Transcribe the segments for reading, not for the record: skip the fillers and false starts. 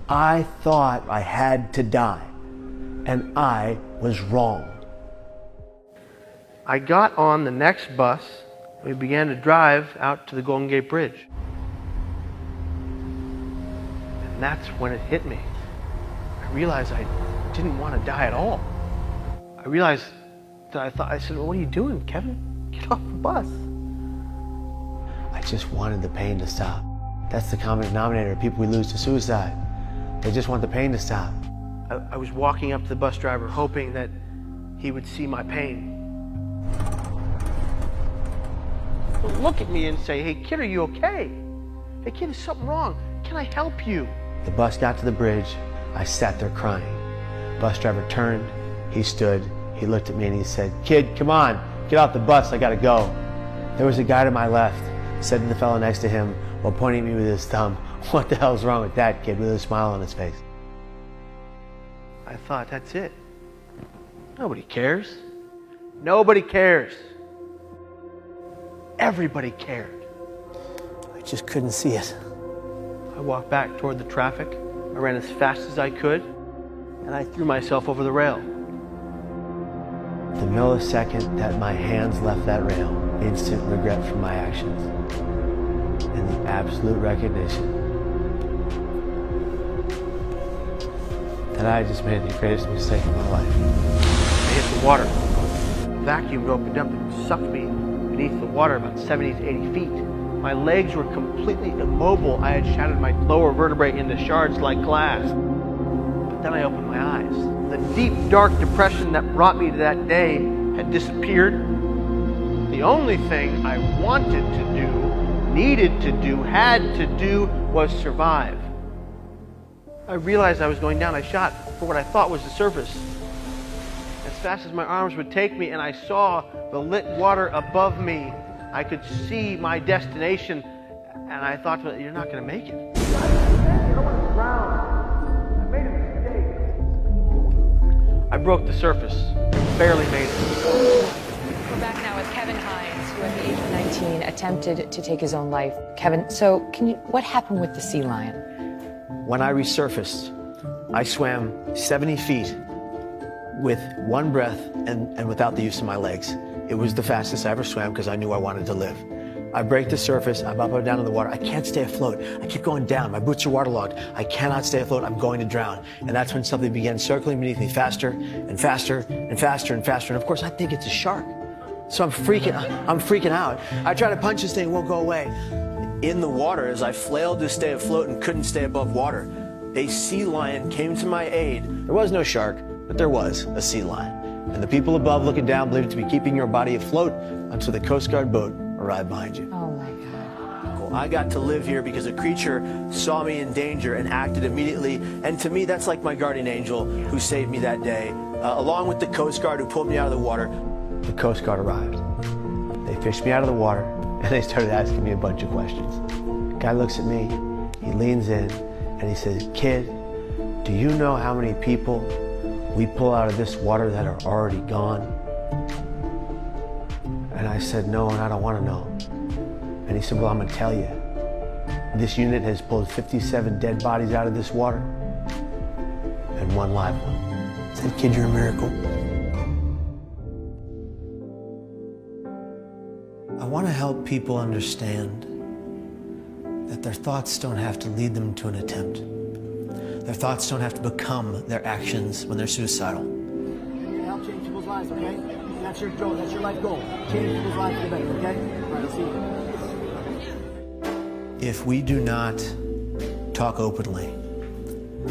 I thought I had to die, and I was wrong. I got on the next bus. We began to drive out to the Golden Gate Bridge. And that's when it hit me. I realized I didn't want to die at all. I realized that I said, well, what are you doing, Kevin? Get off the bus. I just wanted the pain to stop. That's the common denominator of people we lose to suicide. They just want the pain to stop. I was walking up to the bus driver hoping that he would see my pain. He'll look at me and say, hey kid, are you okay? Hey kid, is something wrong? Can I help you? The bus got to the bridge. I sat there crying. Bus driver turned, he stood, he looked at me and he said, kid, come on, get off the bus, I gotta go. There was a guy to my left, said to the fellow next to him while pointing at me with his thumb, what the hell's wrong with that kid, with a smile on his face. I thought, that's it. Nobody cares. Nobody cares. Everybody cared. I just couldn't see it. I walked back toward the traffic. I ran as fast as I could, and I threw myself over the rail. The millisecond that my hands left that rail, instant regret for my actions, and the absolute recognition that I just made the greatest mistake of my life. I hit the water. The vacuum opened up and sucked me beneath the water about 70 to 80 feet. My legs were completely immobile. I had shattered my lower vertebrae into shards like glass. But then I opened my eyes. The deep, dark depression that brought me to that day had disappeared. The only thing I wanted to do, needed to do, had to do was survive. I realized I was going down. I shot for what I thought was the surface. As fast as my arms would take me, and I saw the lit water above me, I could see my destination, and I thought, well, you're not going to make it. I don't want to drown. I made a mistake. I broke the surface. Barely made it. We're back now with Kevin Hiens, who at the age of 19 attempted to take his own life. Kevin, so what happened with the sea lion? When I resurfaced, I swam 70 feet with one breath and without the use of my legs. It was the fastest I ever swam because I knew I wanted to live. I break the surface, I'm up and down in the water. I can't stay afloat. I keep going down. My boots are waterlogged. I cannot stay afloat. I'm going to drown. And that's when something began circling beneath me faster and faster and faster and faster. And of course, I think it's a shark. So I'm freaking out. I try to punch this thing, it won't go away. In the water, as I flailed to stay afloat and couldn't stay above water, a sea lion came to my aid. There was no shark, but there was a sea lion. And the people above looking down believed it to be keeping your body afloat until the Coast Guard boat arrived behind you. Oh my God. Well, I got to live here because a creature saw me in danger and acted immediately. And to me, that's like my guardian angel who saved me that day. Along with the Coast Guard who pulled me out of the water, the Coast Guard arrived. They fished me out of the water and they started asking me a bunch of questions. The guy looks at me, he leans in and he says, kid, do you know how many people we pull out of this water that are already gone? And I said, no, and I don't want to know. And he said, well, I'm going to tell you. This unit has pulled 57 dead bodies out of this water and one live one. I said, kid, you're a miracle. I want to help people understand that their thoughts don't have to lead them to an attempt. Their thoughts don't have to become their actions when they're suicidal. Help change people's lives, okay? That's your goal. That's your life goal. Change people's lives for the better, okay? All right, I'll see you. If we do not talk openly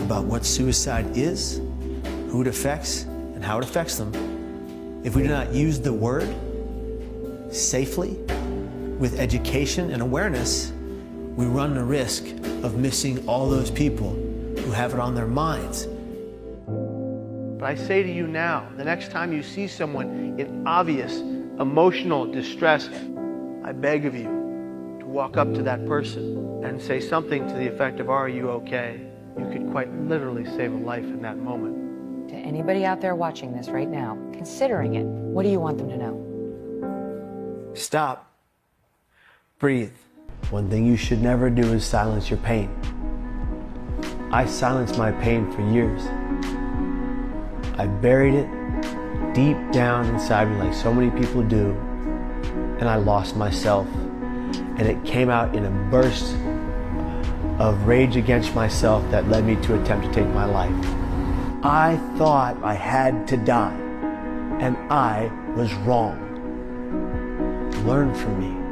about what suicide is, who it affects, and how it affects them, if we do not use the word safely, with education and awareness, we run the risk of missing all those people who have it on their minds. But I say to you now, the next time you see someone in obvious emotional distress, I beg of you to walk up to that person and say something to the effect of, are you okay? You could quite literally save a life in that moment. To anybody out there watching this right now, considering it, what do you want them to know? Stop. Breathe. One thing you should never do is silence your pain. I silenced my pain for years. I buried it deep down inside me like so many people do, and I lost myself. And it came out in a burst of rage against myself that led me to attempt to take my life. I thought I had to die, and I was wrong. Learn from me.